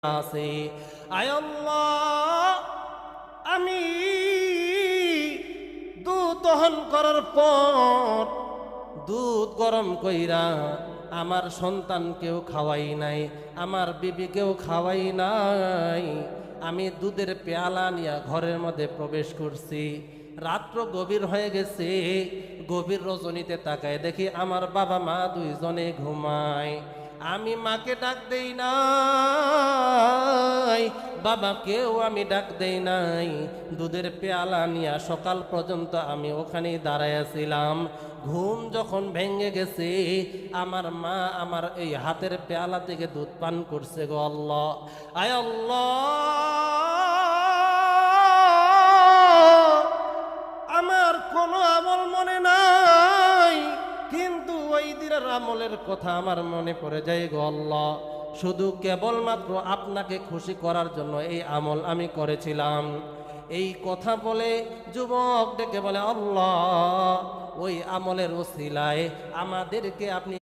আছে। আয় আল্লাহ, আমি দুধ দহন করার পর দুধ গরম কইরা আমার সন্তানকেও খাওয়াই নাই, আমার বিবিকেও খাওয়াই নাই। আমি দুধের পেয়ালা নিয়ে ঘরের মধ্যে প্রবেশ করছি। রাত্র গভীর হয়ে গেছে। গভীর রজনীতে তাকায় দেখি আমার বাবা মা দুইজনে ঘুমায়। আমি মাকে ডাক দেই নাই, বাবাকেও আমি ডাক দেই নাই। দুধের পেয়ালা নিয়ে সকাল পর্যন্ত আমি ওখানেই দাঁড়াইয়াছিলাম। ঘুম যখন ভেঙে গেছে, আমার মা আমার এই হাতের পেয়ালা থেকে দুধ পান করছে। গো আল্লাহ, আয় আল্লাহ, আমার কোনো আমল মনে নাই, কিন্তু ওই দিনের আমলের কথা আমার মনে পড়ে যায়। গো আল্লাহ, শুধু কেবলমাত্র আপনাকে খুশি করার জন্য এই আমল আমি করেছিলাম। এই কথা বলে যুবক ডেকে বলে, আল্লাহ, ওই আমলের ওসিলায় আমাদেরকে আপনি